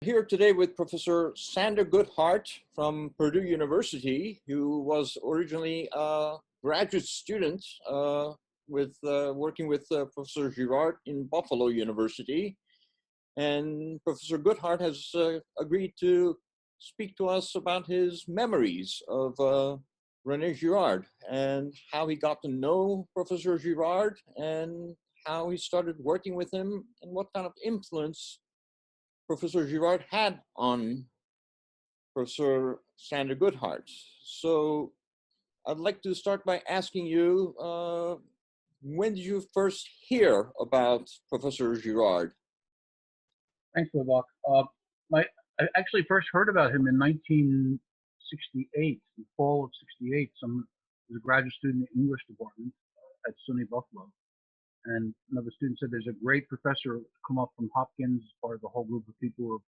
Here today with Professor Sandor Goodhart from Purdue University, who was originally a graduate student working with Professor Girard in Buffalo University. And Professor Goodhart has agreed to speak to us about his memories of René Girard and how he got to know Professor Girard and how he started working with him and what kind of influence Professor Girard had on Professor Sandor Goodhart. So I'd like to start by asking you, when did you first hear about Professor Girard? Thanks, Vivek. I actually first heard about him in 1968, the fall of '68. I was a graduate student in the English department at SUNY Buffalo. And another student said there's a great professor come up from Hopkins, part of the whole group of people who have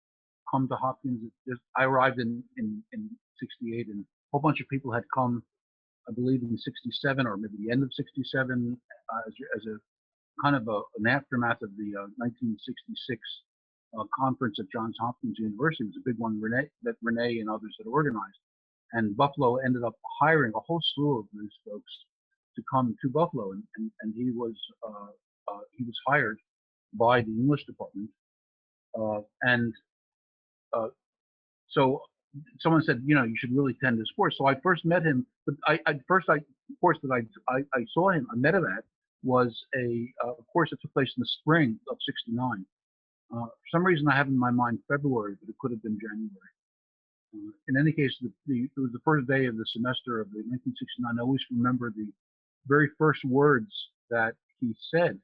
come to Hopkins. I arrived in '68, and a whole bunch of people had come, I believe, in '67 or maybe the end of '67 as a kind of an aftermath of the 1966 conference at Johns Hopkins University. It was a big one that René and others had organized. And Buffalo ended up hiring a whole slew of these folks to come to Buffalo, and he was hired by the English department, so someone said, you should really attend this course. So I first met him, but course that I saw him, I met him at was a course that took place in the spring of '69. For some reason I have in my mind February, but it could have been January. In any case, it was the first day of the semester of the 1969. I always remember the very first words that he said,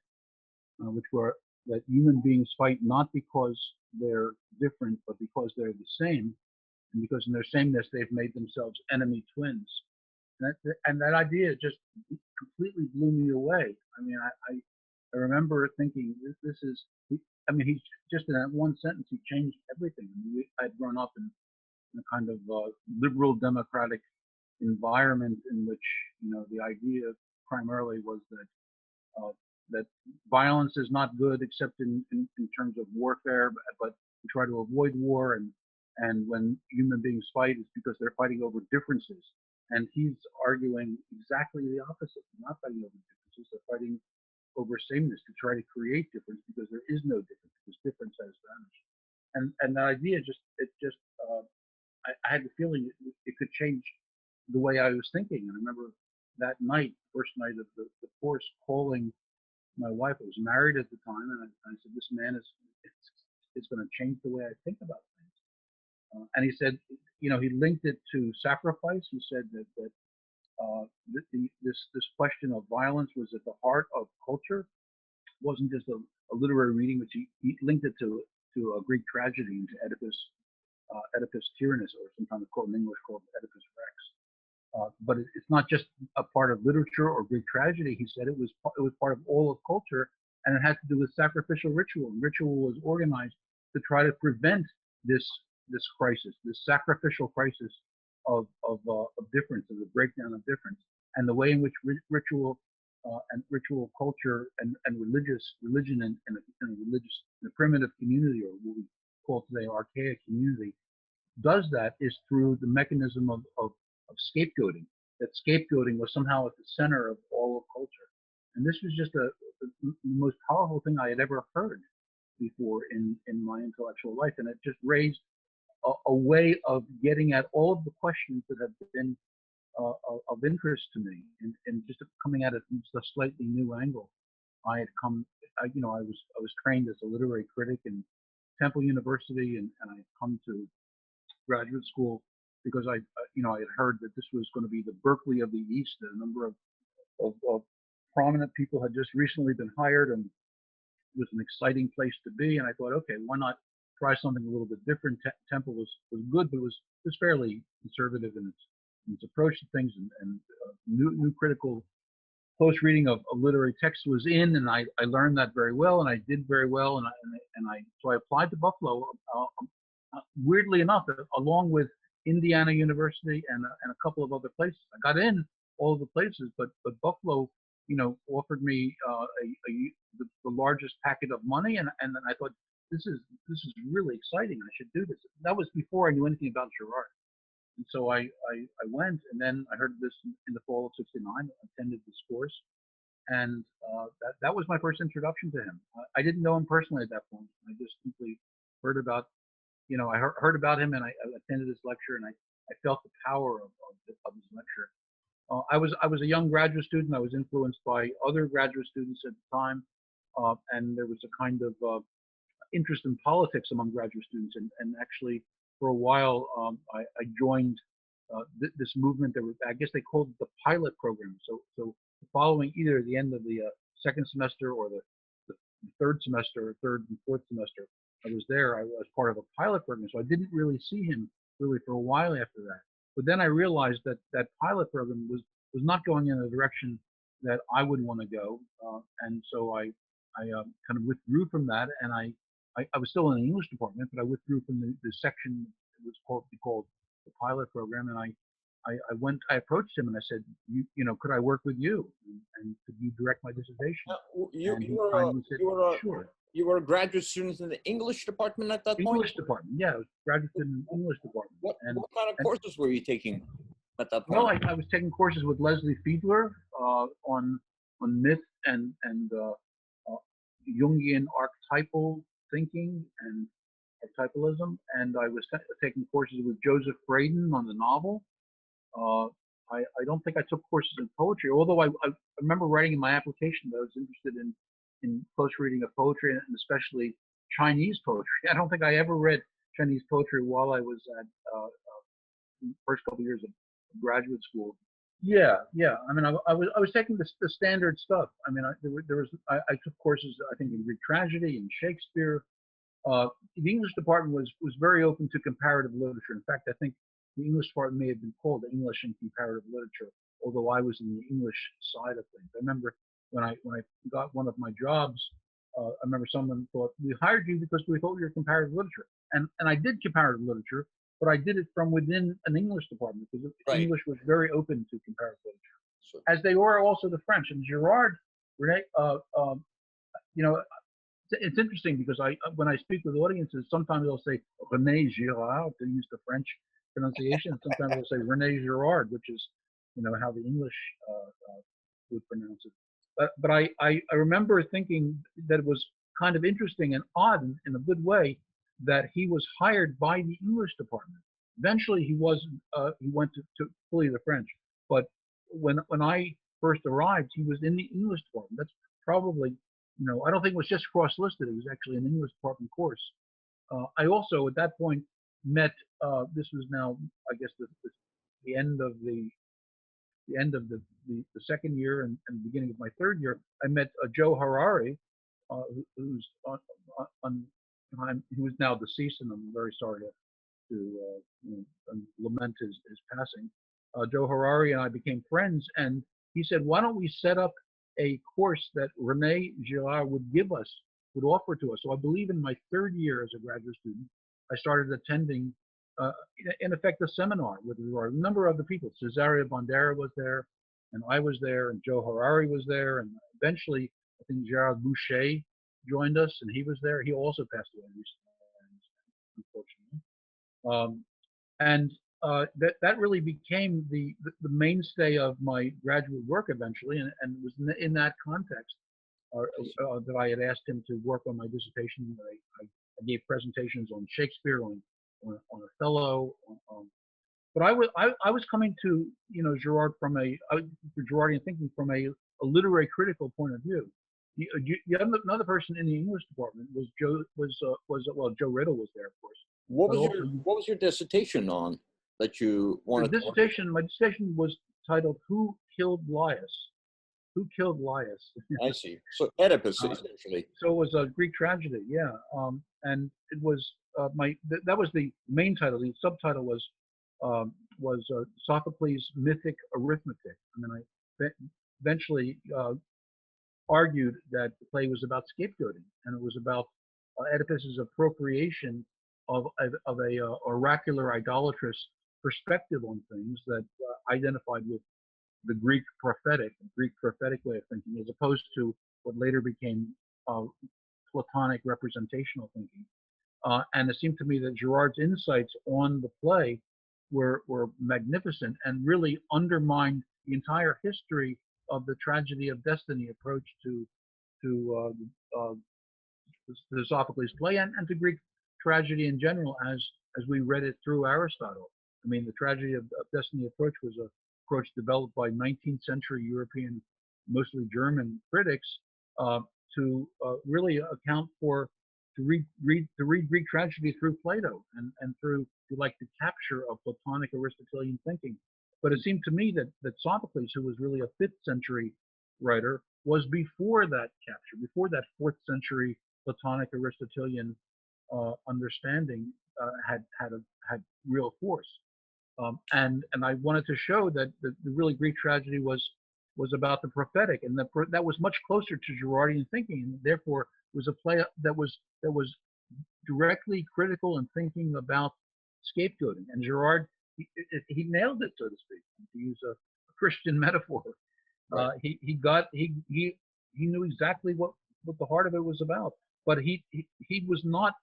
which were that human beings fight not because they're different, but because they're the same, and because in their sameness they've made themselves enemy twins. And that idea just completely blew me away. I mean, I remember thinking, this is, he's just in that one sentence, he changed everything. I mean, I'd grown up in a kind of liberal democratic environment in which, the idea primarily was that violence is not good except in terms of warfare, but we try to avoid war, and when human beings fight, it's because they're fighting over differences. And he's arguing exactly the opposite. They're not fighting over differences, they're fighting over sameness, to try to create difference, because there is no difference, because difference has vanished. And the idea I had the feeling it could change the way I was thinking. And I remember that night, first night of the course, calling my wife. I was married at the time, and I said, this man is going to change the way I think about things. And he said, he linked it to sacrifice. He said that this question of violence was at the heart of culture. It wasn't just a literary reading, which he linked it to a Greek tragedy, into Oedipus Tyrannus, or sometimes called in English called Oedipus Rex. But it's not just a part of literature or Greek tragedy. He said it was part of all of culture, and it had to do with sacrificial ritual. And ritual was organized to try to prevent this crisis, this sacrificial crisis of difference, of the breakdown of difference, and the way in which ritual and ritual culture and religion and a primitive community, or what we call today archaic community, does that is through the mechanism of scapegoating. That scapegoating was somehow at the center of all of culture. And this was just the most powerful thing I had ever heard before in my intellectual life. And it just raised a way of getting at all of the questions that have been of interest to me, and just coming at it from a slightly new angle. I was trained as a literary critic in Temple University, and I had come to graduate school because I had heard that this was going to be the Berkeley of the East. A number of prominent people had just recently been hired, and it was an exciting place to be. And I thought, okay, why not try something a little bit different? Temple was good, but it was fairly conservative in its approach to things, and new critical close reading of literary text was in, and I learned that very well, and I did very well, so I applied to Buffalo. Weirdly enough, along with Indiana University and a couple of other places, I got in all of the places, but Buffalo, offered me the largest packet of money, and I thought, this is really exciting. I should do this. That was before I knew anything about Girard. And so I went, and then I heard this in the fall of '69, attended this course, and that was my first introduction to him. I didn't know him personally at that point. I just simply heard about, I heard about him, and I attended his lecture, and I felt the power of his lecture. I was a young graduate student. I was influenced by other graduate students at the time, and there was a kind of interest in politics among graduate students. And actually, for a while, I joined this movement that was, I guess they called it the pilot program. So following either the end of the second semester or the third semester, or third and fourth semester, I was there. I was part of a pilot program, so I didn't really see him really for a while after that. But then I realized that that pilot program was not going in a direction that I would want to go, and so I kind of withdrew from that, and I was still in the English department, but I withdrew from the section that was called the pilot program, and I approached him and I said, could I work with you, and could you direct my dissertation? Sure. You were a graduate student in the English department at that point? English department, yeah. I was graduate in the English department. What kind of courses were you taking at that point? Well, I was taking courses with Leslie Fiedler on myth and Jungian archetypal thinking and archetypalism, and I was taking courses with Joseph Braden on the novel. I don't think I took courses in poetry, although I remember writing in my application that I was interested in close reading of poetry, and especially Chinese poetry. I don't think I ever read Chinese poetry while I was at the first couple of years of graduate school. Yeah. I mean, I was taking the standard stuff. I mean, I took courses, I think, in Greek tragedy and Shakespeare. The English department was very open to comparative literature. In fact, I think the English department may have been called English and Comparative Literature, although I was in the English side of things. I remember when I got one of my jobs, I remember someone thought, we hired you because we thought you were comparative literature. And I did comparative literature, but I did it from within an English department because English was very open to comparative literature, sure, as they were also the French. And Girard, René, it's interesting because when I speak with audiences, sometimes they'll say René Girard to use the French pronunciation. Sometimes they'll say René Girard, which is, how the English would pronounce it. But I remember thinking that it was kind of interesting and odd in a good way that he was hired by the English department. Eventually, he went to fully the French. But when I first arrived, he was in the English department. That's probably, I don't think it was just cross-listed. It was actually an English department course. I also, at that point, met. This was now, I guess, the end of the second year and the beginning of my third year. I met Joe Harari, who is now deceased, and I'm very sorry to lament his passing. Joe Harari and I became friends, and he said, "Why don't we set up a course that René Girard would offer to us?" So I believe in my third year as a graduate student, I started attending, in effect, a seminar with Girard. A number of other people. Cesaria Bandera was there, and I was there, and Joe Harari was there, and eventually, I think Gerard Boucher joined us, and he was there. He also passed away recently, unfortunately. That really became the mainstay of my graduate work eventually, and it was in that context that I had asked him to work on my dissertation. I gave presentations on Shakespeare, on Othello, but I was coming to Girard from Girardian thinking from a literary critical point of view. The another person in the English department was Joe Riddle was there, of course. What was your dissertation on that you wanted? My dissertation was titled "Who Killed Laius?" Who killed Laius? I see. So Oedipus, essentially. So it was a Greek tragedy, yeah. And it was that was the main title. The subtitle was Sophocles' Mythic Arithmetic. I mean, I eventually argued that the play was about scapegoating, and it was about Oedipus's appropriation of a oracular, idolatrous perspective on things that identified with the Greek prophetic way of thinking, as opposed to what later became Platonic representational thinking. And it seemed to me that Girard's insights on the play were magnificent and really undermined the entire history of the tragedy of destiny approach to Sophocles' play and to Greek tragedy in general as we read it through Aristotle. I mean, the tragedy of destiny approach was a approach developed by 19th century European, mostly German critics to really account for, to read Greek tragedy through Plato and through, if you like, the capture of Platonic Aristotelian thinking. But it seemed to me that Sophocles, who was really a 5th century writer, was before that capture, before that 4th century Platonic Aristotelian understanding had real force. And I wanted to show that the really Greek tragedy was about the prophetic, and that was much closer to Girardian thinking, and therefore was a play that was directly critical and thinking about scapegoating. And Girard, he nailed it, so to speak, to use a Christian metaphor. Right. He knew exactly what the heart of it was about. But he was not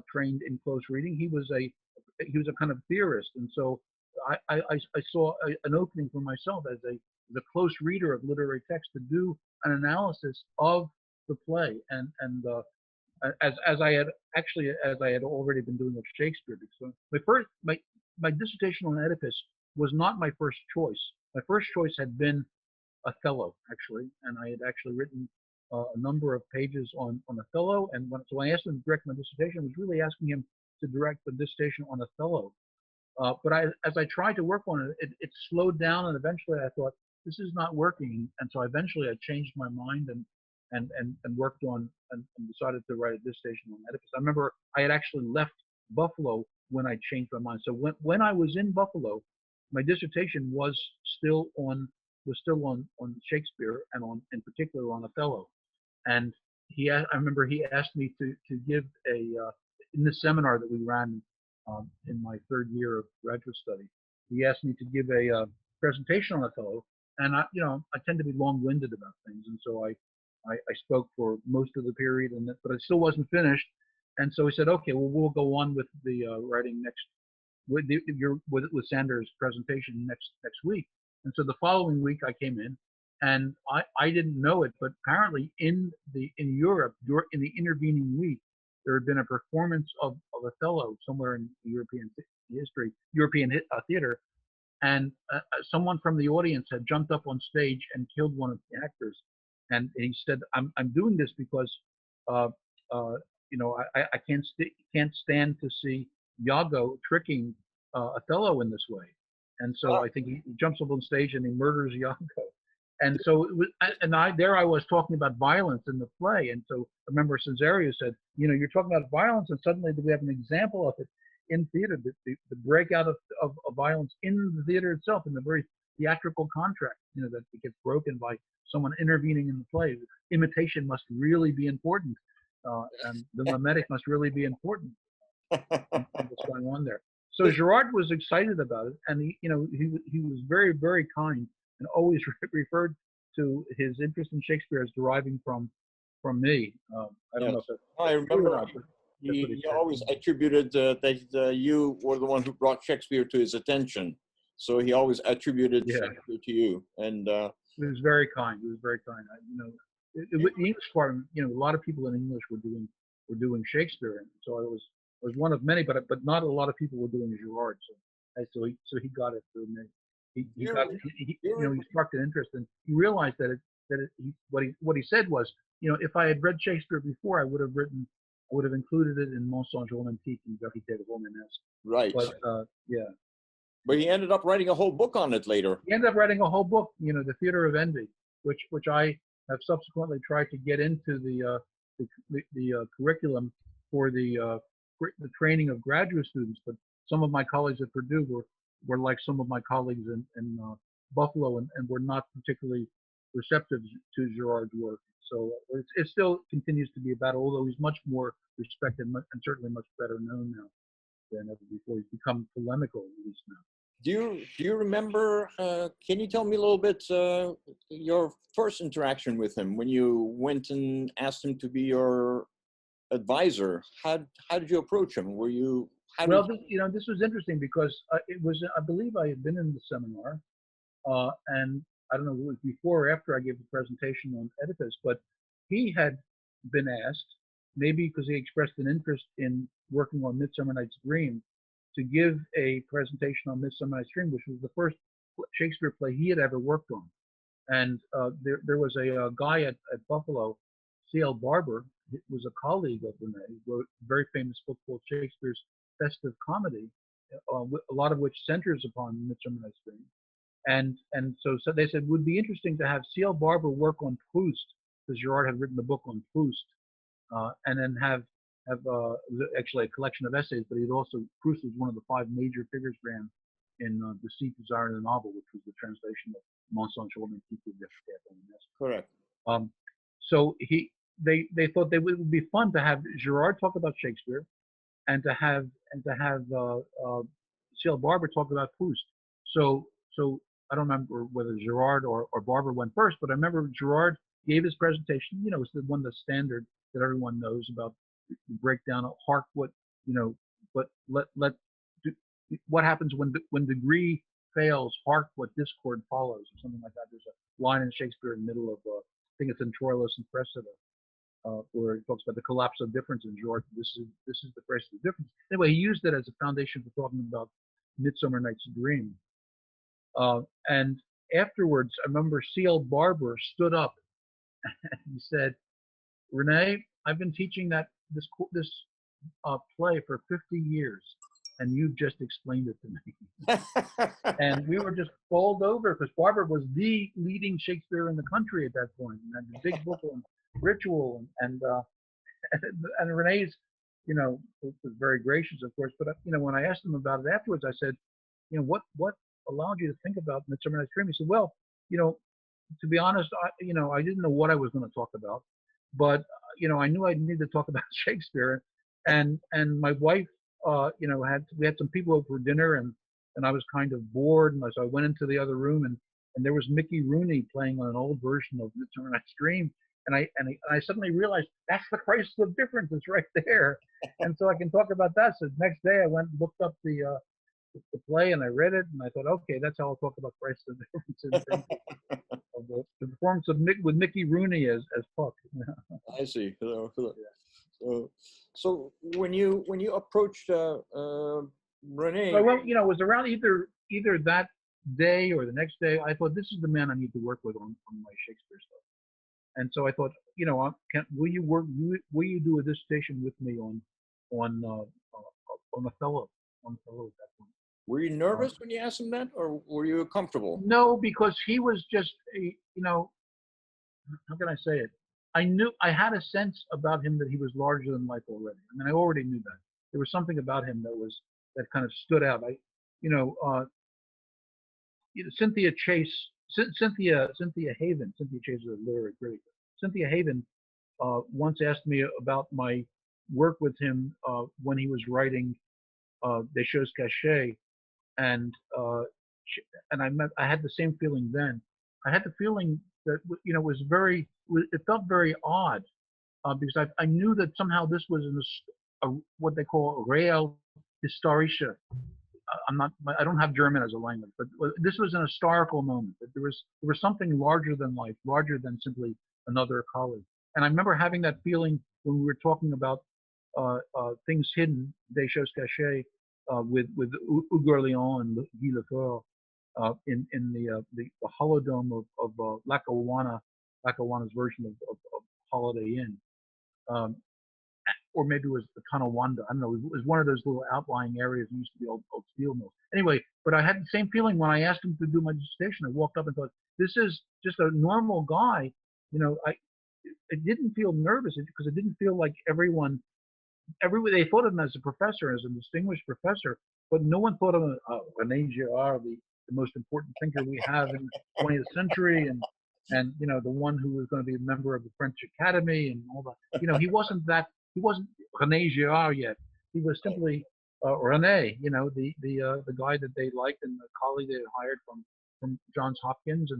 trained in close reading. He was a kind of theorist, and so I saw an opening for myself as the close reader of literary text to do an analysis of the play, and as I had already been doing with Shakespeare. So my dissertation on Oedipus was not my first choice. My first choice had been Othello, actually, and I had actually written a number of pages on Othello, and so I asked him to direct my dissertation. I was really asking him to direct the dissertation on Othello. But as I tried to work on it, it slowed down, and eventually I thought, this is not working. And so eventually I changed my mind and worked on and decided to write a dissertation on Oedipus. I remember I had actually left Buffalo when I changed my mind. So when I was in Buffalo, my dissertation was still on Shakespeare and in particular on Othello. And I remember he asked me to give in the seminar that we ran in my 3rd year of graduate study, he asked me to give a presentation on Othello, and I tend to be long-winded about things, and so I spoke for most of the period, but it still wasn't finished, and so he said, okay, well, we'll go on with the writing next with Sandor's presentation next week. And so the following week I came in, and I didn't know it, but apparently in Europe, in the intervening week, there had been a performance of Othello somewhere in European theater, and someone from the audience had jumped up on stage and killed one of the actors. And he said, "I'm doing this because, I can't stand to see Iago tricking Othello in this way." And so I think he jumps up on stage and he murders Iago. And so I was talking about violence in the play. And so I remember Cesario said, you're talking about violence, and suddenly we have an example of it in theater, the breakout of violence in the theater itself, in the very theatrical contract, that it gets broken by someone intervening in the play. Imitation must really be important, and the mimetic must really be important. What's going on there? So Girard was excited about it, and he was very, very kind, and always referred to his interest in Shakespeare as deriving from me. I don't know if I remember he always attributed that you were the one who brought Shakespeare to his attention. So he always attributed Shakespeare to you, and he was very kind. He was very kind. The English part, a lot of people in English were doing Shakespeare, and so I was one of many, but not a lot of people were doing Girard. So he got it through me. He sparked an interest, and he realized what he said was, if I had read Shakespeare before, I would have included it in Mensonge Romantique and Vérité Romanesque. Right. But But he ended up writing a whole book on it later. He ended up writing a whole book, The Theater of Envy, which I have subsequently tried to get into the curriculum for the training of graduate students. But some of my colleagues at Purdue were like some of my colleagues in Buffalo, and were not particularly receptive to Girard's work. So it still continues to be a battle, although he's much more respected and certainly much better known now than ever before. He's become polemical, at least now. Do you remember, can you tell me a little bit your first interaction with him when you went and asked him to be your advisor. How did you approach him? Were you Well, this was interesting because it was, I believe I had been in the seminar, and I don't know if it was before or after I gave the presentation on Oedipus, but he had been asked, maybe because he expressed an interest in working on Midsummer Night's Dream, to give a presentation on Midsummer Night's Dream, which was the first Shakespeare play he had ever worked on. And there was a guy at Buffalo, C.L. Barber, was a colleague of René. He wrote a very famous book called Shakespeare's Festive Comedy, a lot of which centers upon Midsummer Night's Dream. And so they said, would be interesting to have C.L. Barber work on Proust, because Girard had written the book on Proust, and then have actually a collection of essays, but Proust was one of the 5 major figures ran in Deceit, Desire, and the Novel, which was the translation of Mensonge, correct. So they thought they would be fun to have Girard talk about Shakespeare, and to have C.L. Barber talk about Proust. So I don't remember whether Girard or Barber went first, but I remember Girard gave his presentation. You know, it's the one that's standard that everyone knows about, the breakdown of hark what, you know, but what happens when degree fails, hark what discord follows, or something like that. There's a line in Shakespeare in the middle of, I think it's in Troilus and Cressida, where he talks about the collapse of difference in George. This is the crisis of difference. Anyway, he used it as a foundation for talking about Midsummer Night's Dream. And afterwards, I remember C.L. Barber stood up and he said, "René, I've been teaching this play for 50 years, and you've just explained it to me." And we were just bowled over, because Barber was the leading Shakespeare in the country at that point, and had the big book on ritual, and René's, you know, was very gracious, of course. But you know, when I asked him about it afterwards, I said, you know, what allowed you to think about Midsummer Night's Dream? He said, well, you know, to be honest, I didn't know what I was going to talk about, but you know, I knew I needed to talk about Shakespeare, and my wife, you know, we had some people over for dinner, and I was kind of bored, and so I went into the other room, and there was Mickey Rooney playing on an old version of Midsummer Night's Dream, and I suddenly realized that's the crisis of difference. It's right there, and so I can talk about that. So the next day I went and looked up the play, and I read it, and I thought, okay, that's how I'll talk about crisis of difference of the performance with Mickey Rooney as Puck. I see. So when you approached René, well, you know, it was around either that day or the next day. I thought, this is the man I need to work with on my Shakespeare stuff. And so I thought, you know, will you do a dissertation with me on Othello at that point? Were you nervous when you asked him that, or were you comfortable? No, because he was just, you know, how can I say it? I had a sense about him that he was larger than life already. I mean, I already knew that. There was something about him that kind of stood out. Cynthia Chase, Cynthia Haven, Cynthia Chase is a literary critic. Cynthia Haven once asked me about my work with him when he was writing Des Choses Cachées, and I had the same feeling then. I had the feeling that, you know, it felt very odd, because I knew that somehow this was what they call a real historische. I don't have German as a language, but this was an historical moment. That there was something larger than life, larger than simply another colleague. And I remember having that feeling when we were talking about things hidden, Des Choses Cachées, with Ouguerlian and Guy Lefort, in the holodome of Lackawanna's version of Holiday Inn, or maybe it was the Tonawanda. I don't know. It was one of those little outlying areas that used to be old steel mills. Anyway, but I had the same feeling when I asked him to do my dissertation. I walked up and thought, this is just a normal guy. You know, it didn't feel nervous because it didn't feel like everyone they thought of him as a professor, as a distinguished professor, but no one thought of him, René Girard, the most important thinker we have in the 20th century, and you know, the one who was going to be a member of the French Academy and all that. You know, he wasn't René Girard yet. He was simply René, you know, the guy that they liked and the colleague they had hired from Johns Hopkins,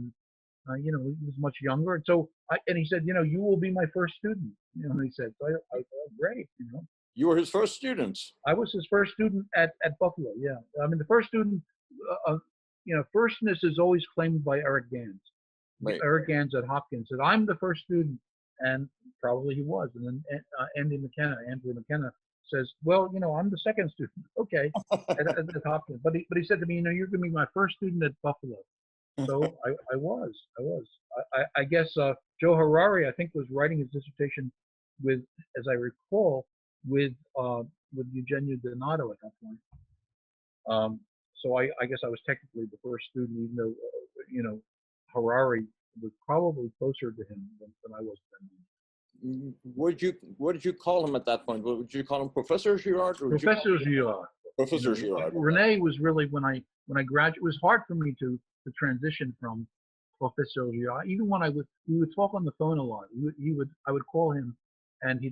he was much younger. And so, and he said, you will be my first student. He said, so I thought, great. You were his first student. I was his first student at Buffalo. Yeah, I mean the first student. Firstness is always claimed by Eric Gans. Right. Eric Gans at Hopkins said, "I'm the first student," and probably he was. And then Andrew McKenna says, "Well, I'm the second student." Okay, at Hopkins. But he said to me, "You're going to be my first student at Buffalo." So I was. I guess Joe Harari, I think, was writing his dissertation with, as I recall, with Eugenio Donato at that point. So I guess I was technically the first student, even though Harari was probably closer to him than I was then. What did you call him at that point? Would you call him Professor Girard? Or Professor Girard. Professor Girard. René was really when I graduated. It was hard for me to transition from Professor Girard. Even when we would talk on the phone a lot. I would call him, and he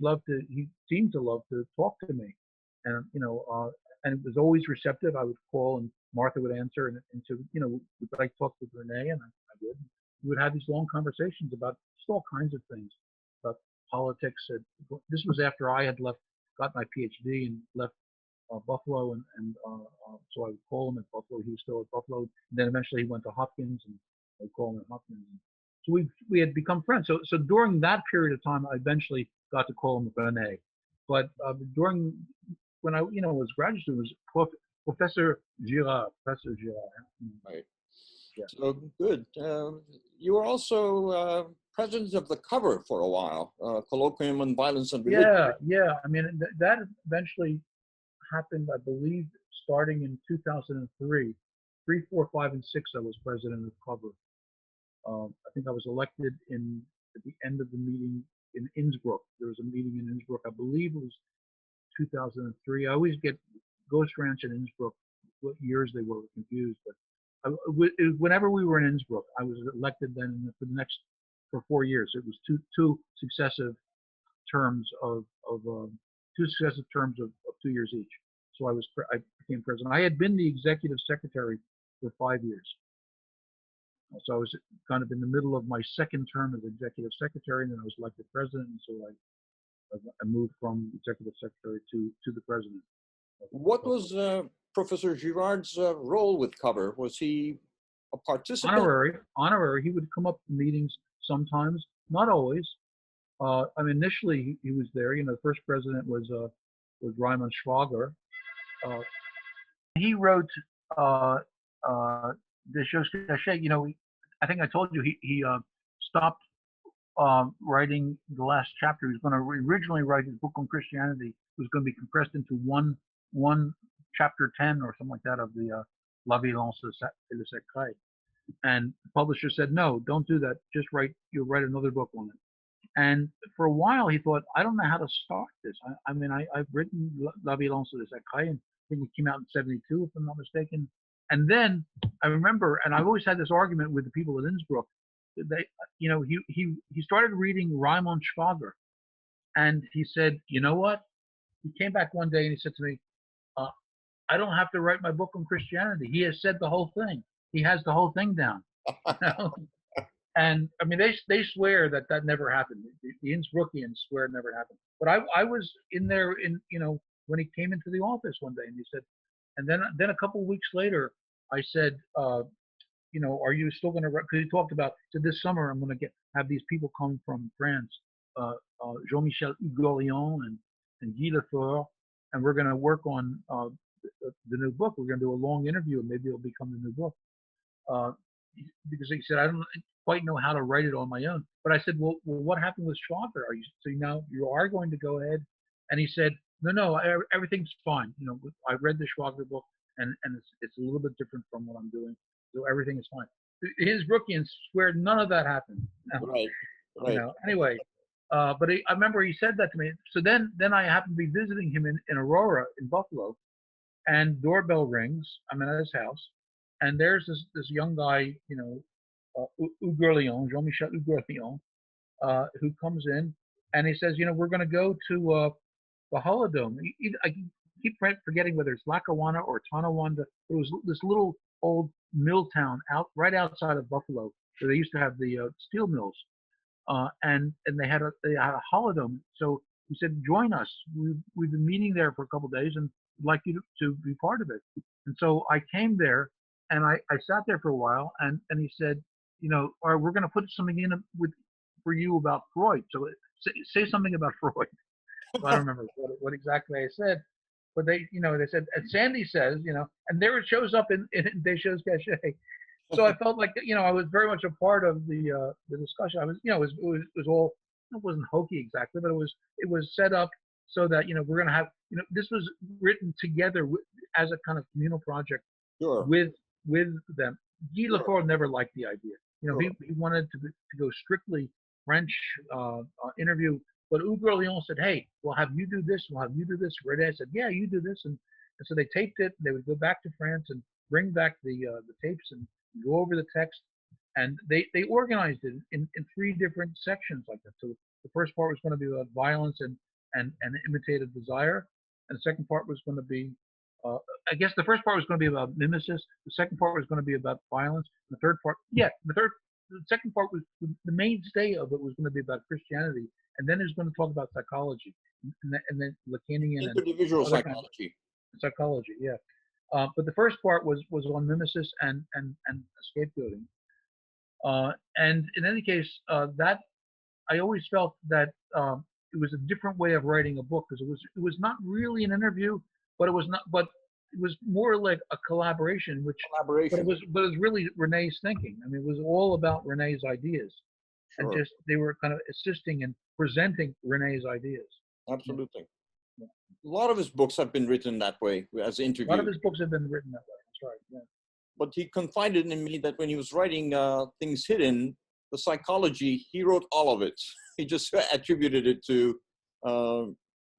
seemed to love to talk to me, and and it was always receptive. I would call and Martha would answer, and so would I talk with René, and I would. We would have these long conversations about just all kinds of things, about politics. This was after I had got my PhD and left Buffalo, and so I would call him at Buffalo. He was still at Buffalo. And then eventually he went to Hopkins, and I would call him at Hopkins. So we had become friends. So during that period of time, I eventually got to call him René. But during when I was graduate student, it was Professor Girard. Right. Yeah. So good. You were also president of the cover for a while, Colloquium on Violence and Religion. Yeah. I mean, that eventually happened, I believe, starting in 2003. 3, 4, 5, and 6, I was president of cover. I think I was elected at the end of the meeting in Innsbruck. There was a meeting in Innsbruck. I believe it was 2003. I always get Ghost Ranch and Innsbruck, what years they were confused, but whenever we were in Innsbruck, I was elected then for 4 years. It was two successive terms of 2 years each. So I became president. I had been the executive secretary for 5 years. So I was kind of in the middle of my second term as executive secretary, and then I was elected president. And so I moved from executive secretary to the president. What was Professor Girard's role with cover? Was he a participant? Honorary. He would come up to meetings sometimes, not always. Initially he was there. The first president was Raymond Schwager. He wrote the Choses Cachées. I think I told you he stopped writing the last chapter. He was going to originally write his book on Christianity. It was going to be compressed into one chapter 10 or something like that of the La Violence et le Secret. And the publisher said, no, don't do that. You'll write another book on it. And for a while he thought, I don't know how to start this. I've written La Violence et le Secret, and I think it came out in 1972, if I'm not mistaken. And then I remember, and I've always had this argument with the people at Innsbruck. He started reading Raymond Schwager, and he said, you know what? He came back one day and he said to me, I don't have to write my book on Christianity. He has said the whole thing. He has the whole thing down. And I mean, they swear that never happened. The Innsbruckians swear it never happened. But I was in there when he came into the office one day, and he said, and then a couple of weeks later, I said, are you still going to? Because he talked about, so this summer I'm going to have these people come from France, Jean-Michel Hugolion and Guy Lefort, and we're going to work on the new book. We're going to do a long interview, and maybe it'll become the new book. Because he said, I don't quite know how to write it on my own. But I said, well, what happened with Schwager? You are going to go ahead? And he said, no, everything's fine. I read the Schwager book, and it's a little bit different from what I'm doing, so everything is fine. His Brookians swear none of that happened. Right. Anyway, but I remember he said that to me. So then I happened to be visiting him in Aurora, in Buffalo, and doorbell rings. I'm at his house, and there's this young guy, Hugolion, Jean-Michel Hugolion, who comes in, and he says, we're going to go to the Holodome. I keep forgetting whether it's Lackawanna or Tonawanda. There was this little old mill town right outside of Buffalo, where they used to have the steel mills, and they had a holodome. So he said, "Join us. We've been meeting there for a couple of days, and we'd like you to be part of it." And so I came there, and I sat there for a while, and he said, "All right, we're going to put something in for you about Freud. So say something about Freud." So I don't remember what exactly I said, but they said, and Sandy says, and there it shows up in Des Choses Cachées. So I felt like, I was very much a part of the discussion. I was, it was all, it wasn't hokey exactly, but it was set up so that, we're going to have, this was written together as a kind of communal project Sure. with them. Guy Sure. Lefort never liked the idea. Sure. He wanted to go strictly French interview, but Hugues Léon said, "Hey, we'll have you do this. We'll have you do this." René said, "Yeah, you do this," and so they taped it. They would go back to France and bring back the tapes and go over the text, and they organized it in three different sections like that. So the first part was going to be about violence and imitated desire, and the second part was going to be I guess the first part was going to be about mimesis. The second part was going to be about violence. The third part, the second part was the mainstay of it was going to be about Christianity, and then it's going to talk about psychology, and then Lacanian and Individual other kinds psychology. of psychology. Yeah, but the first part was on mimesis and scapegoating. And in any case, that I always felt that it was a different way of writing a book because it was not really an interview, but it was more like a collaboration, but it was really René's thinking. I mean, it was all about René's ideas, and Sure. they were kind of assisting and presenting René's ideas. Absolutely. Yeah. A lot of his books have been written that way as A lot of interviews. his books have been written that way. That's right. Yeah. But he confided in me that when he was writing Things Hidden, the psychology, he wrote all of it. He just attributed it to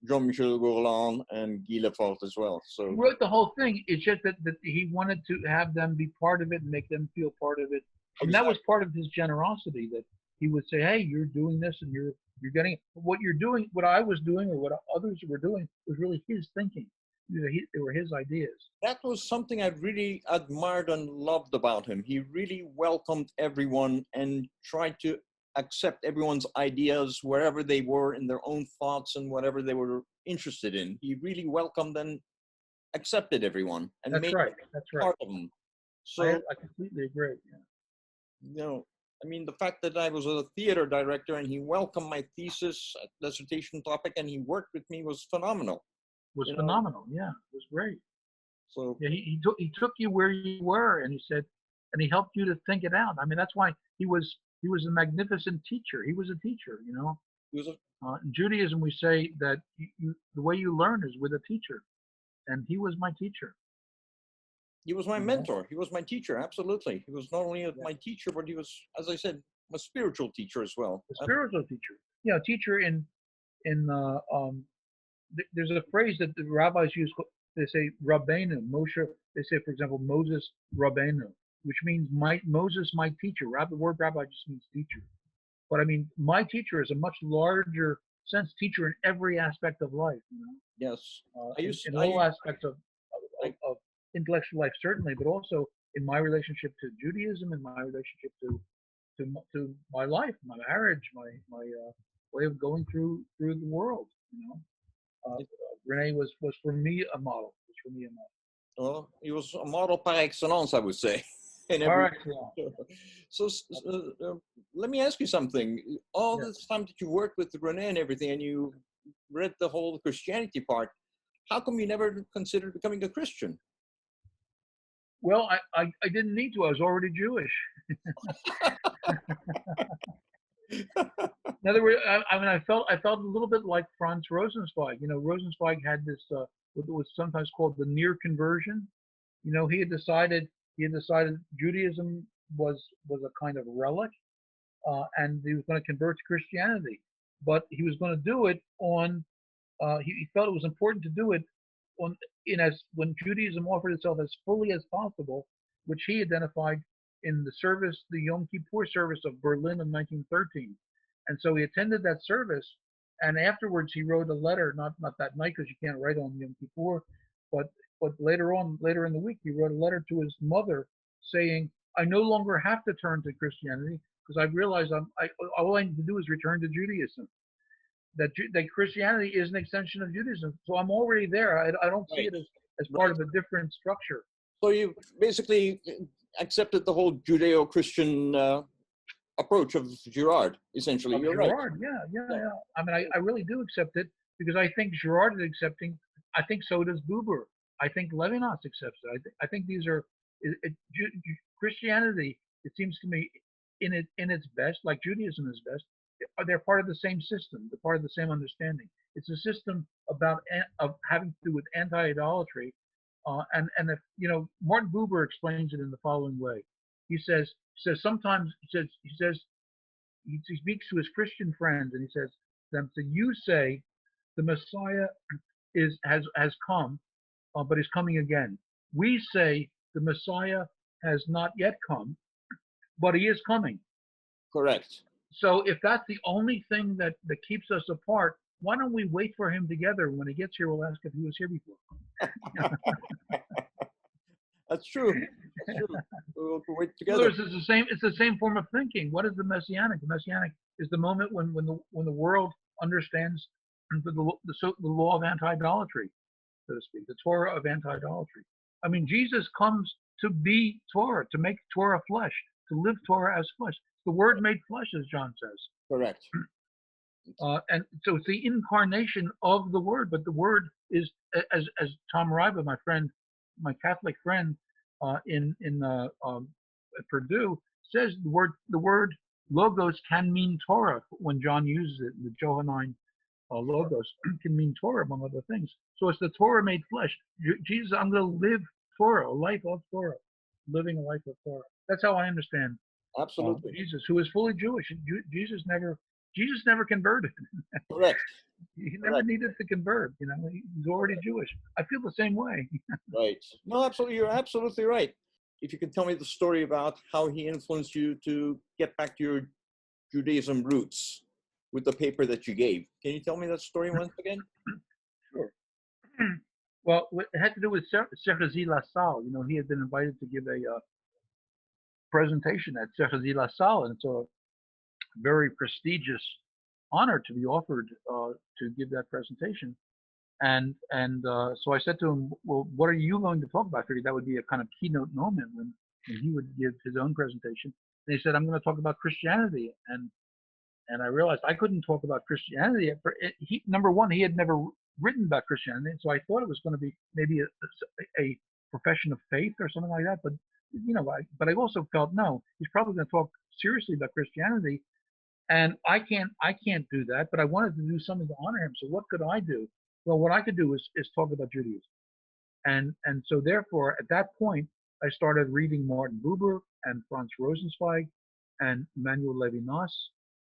Jean-Michel Gourland and Guy Lefort as well. So He wrote the whole thing. It's just that he wanted to have them be part of it and make them feel part of it. And that was part of his generosity, that he would say, "Hey, you're doing this, and you're getting what you're doing, what I was doing, or what others were doing was really his thinking. They were his ideas." that was something I really admired and loved about him. He really welcomed everyone and tried to accept everyone's ideas wherever they were in their own thoughts and whatever they were interested in. He really welcomed and accepted everyone and That's made right. That's right. part of them. So, I completely agree. Yeah. I mean, the fact that I was a theater director and he welcomed my thesis, dissertation topic, and he worked with me was phenomenal. Was phenomenal. Yeah, it was great. So yeah, he took you where you were, and he said, and he helped you to think it out. I mean, that's why he was a magnificent teacher. He was a teacher. he was In Judaism, we say that the way you learn is with a teacher, and he was my teacher. He was my mentor. He was my teacher. Absolutely. He was not only my teacher, but he was, as I said, a spiritual teacher as well. A spiritual teacher. Yeah, teacher in there's a phrase that the rabbis use. They say Rabbeinu, Moshe. They say, for example, Moses Rabbeinu, which means Moses, my teacher. The word rabbi just means teacher. But I mean, my teacher is a much larger sense, teacher in every aspect of life. Yes. In all aspects of intellectual life, certainly, but also in my relationship to Judaism, in my relationship to my life, my marriage, my way of going through the world. René was for me a model. Well, he was a model par excellence, I would say. So let me ask you something. All this time that you worked with René and everything, and you read the whole Christianity part, how come you never considered becoming a Christian? Well, I didn't need to. I was already Jewish. In other words, I felt a little bit like Franz Rosenzweig. Rosenzweig had this what was sometimes called the near conversion. He had decided Judaism was a kind of relic, and he was going to convert to Christianity. But he was going to do it on. He felt it was important to do it when Judaism offered itself as fully as possible, which he identified in the Yom Kippur service of Berlin in 1913. And so he attended that service, and afterwards he wrote a letter, not that night because you can't write on Yom Kippur, but later in the week he wrote a letter to his mother saying, I no longer have to turn to Christianity because I've realized all I need to do is return to Judaism. That Christianity is an extension of Judaism. So I'm already there. I don't see Right. it as part Right. of a different structure. So you basically accepted the whole Judeo-Christian approach of Girard, essentially. Of You're right. Girard, yeah. Yeah. I mean, I really do accept it because I think Girard is accepting. I think so does Buber. I think Levinas accepts it. I think these are Christianity. It seems to me, in its best, like Judaism is best, they're part of the same system. They're part of the same understanding. It's a system of having to do with anti-idolatry, and if Martin Buber explains it in the following way. He says sometimes he speaks to his Christian friends and he says to them, so you say the Messiah has come, but is coming again. We say the Messiah has not yet come, but he is coming. Correct. So if that's the only thing that keeps us apart, why don't we wait for him together? When he gets here, we'll ask if he was here before. That's true. That's true. We'll wait together. So it's the same form of thinking. What is the Messianic? The Messianic is the moment when the world understands the law of anti-idolatry, so to speak, the Torah of anti-idolatry. I mean, Jesus comes to be Torah, to make Torah flesh, to live Torah as flesh. The Word made flesh, as John says. Correct. And so it's the incarnation of the Word, but the Word is, as Tom Riva, my friend, my Catholic friend in Purdue, says the word logos can mean Torah when John uses it. The Johannine logos can mean Torah among other things. So it's the Torah made flesh. Jesus, I'm going to live Torah, a life of Torah, living a life of Torah. That's how I understand Absolutely. Jesus, who is fully Jewish. Jesus never converted. Correct. He never needed to convert. He's already Jewish. I feel the same way. Right. No, absolutely. You're absolutely right. If you could tell me the story about how he influenced you to get back to your Judaism roots with the paper that you gave. Can you tell me that story once again? Sure. Well, it had to do with Cerezi LaSalle. He had been invited to give a presentation at Cerezi LaSalle, and it's a very prestigious honor to be offered to give that presentation. And so I said to him, well, what are you going to talk about? I figured that would be a kind of keynote moment when he would give his own presentation. And he said, I'm going to talk about Christianity. And I realized I couldn't talk about Christianity. Number one, he had never written about Christianity, so I thought it was going to be maybe a profession of faith or something like that. But but I also felt, no, he's probably going to talk seriously about Christianity, and I can't do that. But I wanted to do something to honor him. So what could I do? Well, what I could do is talk about Judaism, and so therefore at that point I started reading Martin Buber and Franz Rosenzweig and Emmanuel Levinas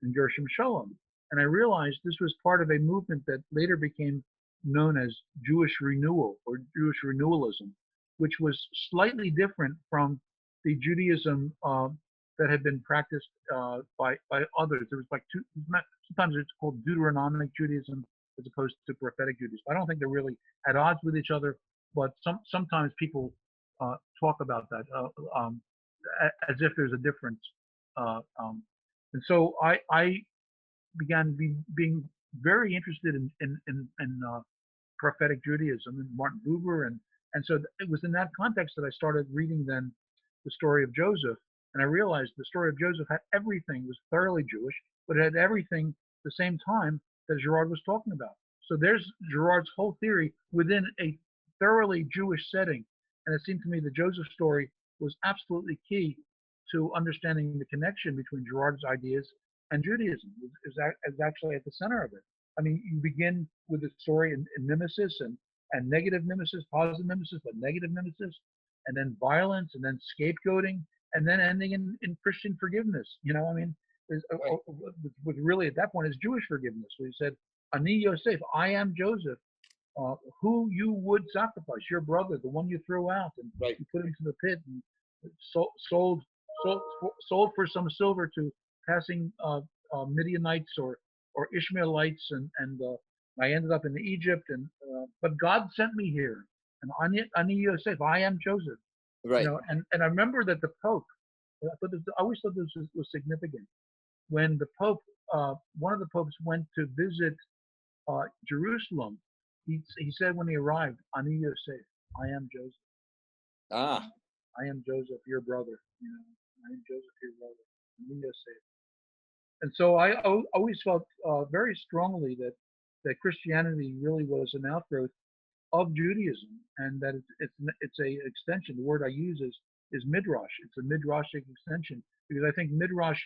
and Gershom Scholem, and I realized this was part of a movement that later became known as Jewish renewal or Jewish renewalism, which was slightly different from the Judaism that had been practiced by others. There was sometimes it's called Deuteronomic Judaism as opposed to prophetic Judaism. I don't think they're really at odds with each other, but sometimes people talk about that as if there's a difference. And so I began being very interested in prophetic Judaism and Martin Buber, and so it was in that context that I started reading then the story of Joseph, and I realized the story of Joseph had everything, was thoroughly Jewish, but it had everything at the same time that Girard was talking about. So there's Girard's whole theory within a thoroughly Jewish setting, and it seemed to me the Joseph story was absolutely key to understanding the connection between Girard's ideas and Judaism. Is actually at the center of it. I mean, you begin with the story in mimesis and negative mimesis, positive mimesis, but negative mimesis, and then violence, and then scapegoating, and then ending in Christian forgiveness. I mean, what really at that point is Jewish forgiveness, where he said, Ani Yosef, I am Joseph, who you would sacrifice, your brother, the one you threw out, and you put into the pit, and sold for some silver to passing Midianites or Ishmaelites, and I ended up in Egypt, but God sent me here, and Ani Yosef, I am Joseph. Right. And I remember that the Pope, I always thought this was significant. When the Pope, one of the popes went to visit Jerusalem, he said when he arrived, Ani Yosef, I am Joseph. Ah. I am Joseph, your brother. I am Joseph, your brother. Ani Yosef. And so I always felt very strongly that Christianity really was an outgrowth of Judaism, and that it's a extension. The word I use is midrash. It's a midrashic extension, because I think midrash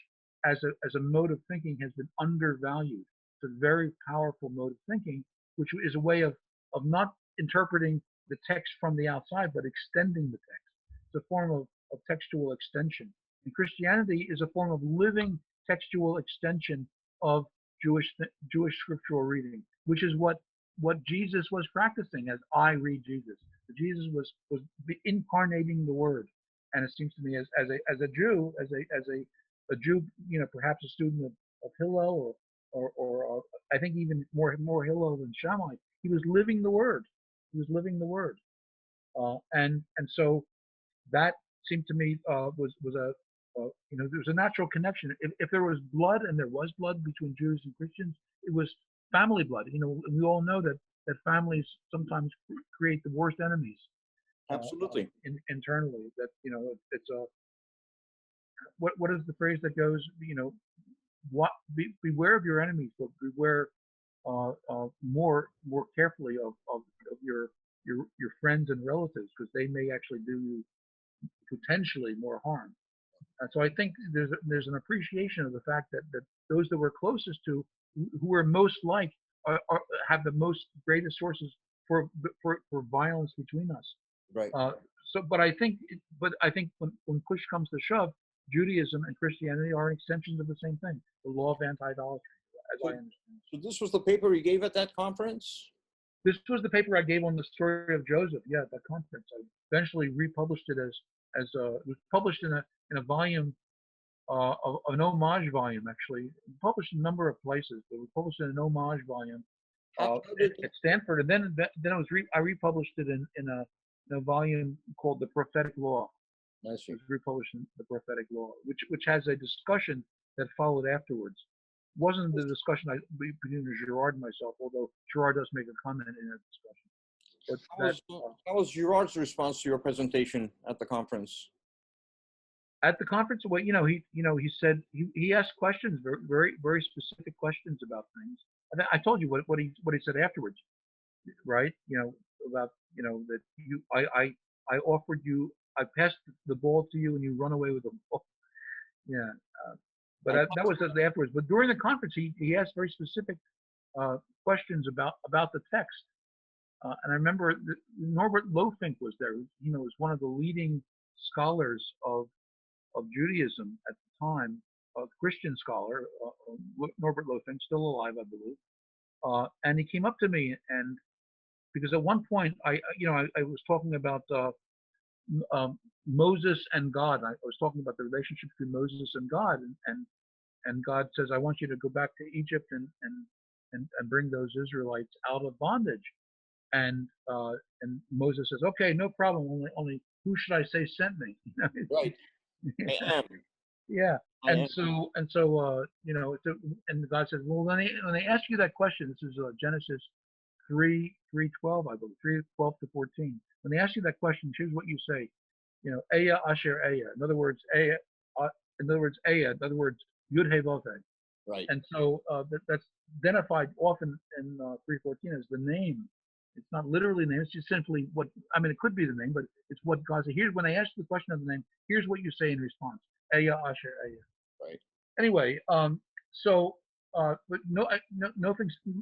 as a mode of thinking has been undervalued. It's a very powerful mode of thinking, which is a way of not interpreting the text from the outside, but extending the text. It's a form of textual extension. And Christianity is a form of living textual extension of Jewish scriptural reading, which is what Jesus was practicing as I read Jesus. Jesus was incarnating the Word, and it seems to me as a Jew, as a Jew, perhaps a student of Hillel or I think even more Hillel than Shammai, he was living the Word. He was living the Word, and so that seemed to me was a there was a natural connection. If there was blood, and there was blood between Jews and Christians, it was family blood. We all know that families sometimes create the worst enemies. Absolutely. Internally, that it's a what is the phrase that goes? Beware of your enemies, but beware more carefully of your friends and relatives, because they may actually do you potentially more harm. And so I think there's an appreciation of the fact that those that we're closest to, who we're most like, have the most greatest sources for violence between us. Right. But I think when push comes to shove, Judaism and Christianity are extensions of the same thing, the law of anti-idolatry, as I understand. So this was the paper you gave at that conference? This was the paper I gave on the story of Joseph. Yeah, at that conference. I eventually republished it as it was published in a volume, an homage volume, actually. Published in a number of places, but we published in an homage volume at Stanford, and then I republished it in a volume called The Prophetic Law. I see. It was republished in The Prophetic Law, which has a discussion that followed afterwards. Wasn't the discussion between Girard and myself, although Girard does make a comment in that discussion. But how was Girard's response to your presentation at the conference? At the conference, well, he said he asked questions, very, very, very specific questions about things. I told you what he said afterwards, right? About that I offered you, I passed the ball to you, and you run away with the ball. Yeah, but that was afterwards. But during the conference, he asked very specific questions about the text. And I remember Norbert Lofink was there. Was one of the leading scholars of Judaism at the time, a Christian scholar, Norbert Lofink, still alive, I believe. And he came up to me, and because at one point I was talking about Moses and God. I was talking about the relationship between Moses and God, and God says, I want you to go back to Egypt and bring those Israelites out of bondage. And Moses says, okay, no problem. Only who should I say sent me? Right. I am. Yeah. And so and God says, well, when they ask you that question, this is Genesis 3:12, I believe, 3:12 to 14. When they ask you that question, here's what you say. Eya Asher Eya. In other words, Eya. In other words, Yud He Vav He. Right. And so that's identified often in 3:14 as the name. It's not literally the name. It's just simply it could be the name, but it's what God said. Here's when I ask you the question of the name. Here's what you say in response. Eya Asher Eya. Right. Anyway, but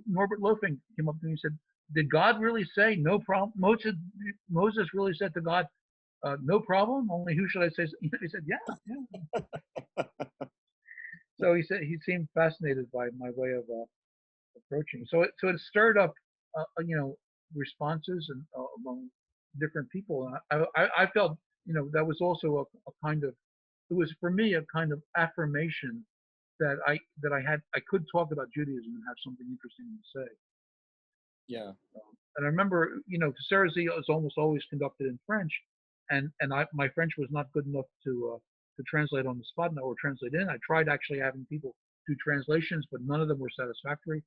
Norbert Lofink came up to me and said, did God really say no problem? Moses really said to God, no problem? Only who should I say? He said, yeah. So he said he seemed fascinated by my way of approaching. So it stirred up, responses and among different people. And I felt, that was also a kind of, it was for me a kind of affirmation that I could talk about Judaism and have something interesting to say. Yeah. And I remember, Sarah is almost always conducted in French, my French was not good enough to translate on the spot or translate in. I tried actually having people do translations, but none of them were satisfactory.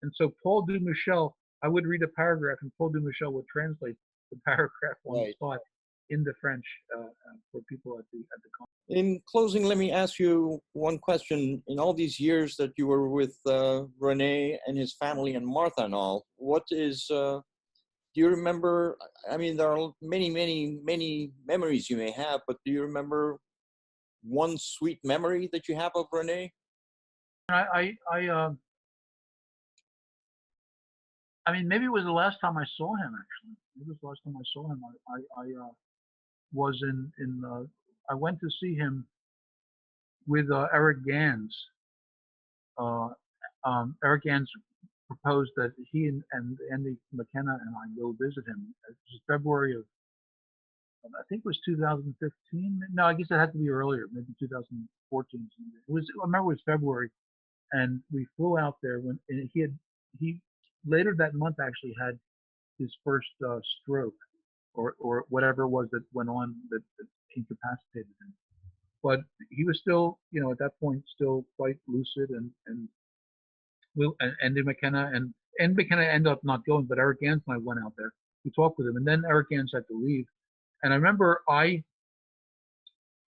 And so Paul Dumichel, I would read a paragraph, and Paul Dumichel would translate the paragraph on the spot into French for people at the conference. In closing, let me ask you one question. In all these years that you were with René and his family and Martha and all, what is, do you remember, I mean, there are many, many, many memories you may have, but do you remember one sweet memory that you have of René? I mean, maybe it was the last time I saw him, actually. Maybe it was the last time I saw him. I was I went to see him with Eric Gans. Eric Gans proposed that he and Andy McKenna and I go visit him. It was February of, I think it was 2015. No, I guess it had to be earlier, maybe 2014. I remember it was February, and we flew out there when he later that month actually had his first stroke or whatever it was that went on that incapacitated him. But he was still, at that point, still quite lucid, and Andy McKenna and McKenna ended up not going, but Eric Gans and I went out there. We talked with him, and then Eric Gans had to leave. And I remember I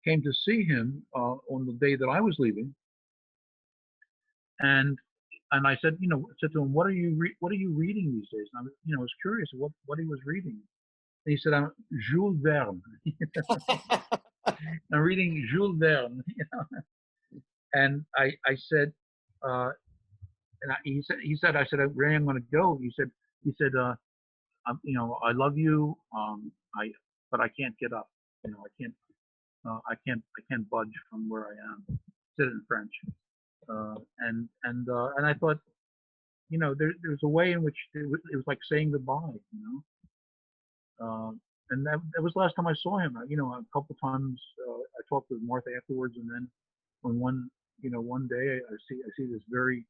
came to see him on the day that I was leaving, and I said, said to him, what are you reading these days? And I was curious what he was reading. And he said, I'm Jules Verne. I'm reading Jules Verne. And I said, he said, Ray, I'm going to go. He said, I love you. But I can't get up. I can't budge from where I am. Said it in French. And I thought, there's a way in which it was like saying goodbye, and that was the last time I saw him. A couple times I talked with Martha afterwards, and then when one day I see this very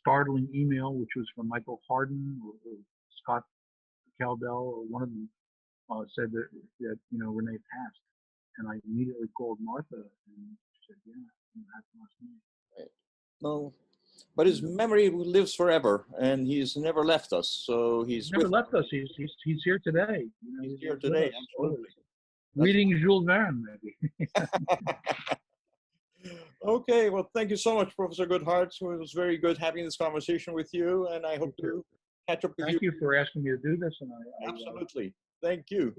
startling email, which was from Michael Hardin or Scott Caldell, or one of them said that René passed, and I immediately called Martha, and she said, yeah, that's last night. No, but his memory lives forever, and he's never left us. So he's never left us. He's here today. He's here today. Absolutely. Reading Jules Verne, maybe. Okay. Well, thank you so much, Professor Goodhart. It was very good having this conversation with you, and I hope to catch up with you. Thank you for asking me to do this, and Absolutely. Thank you.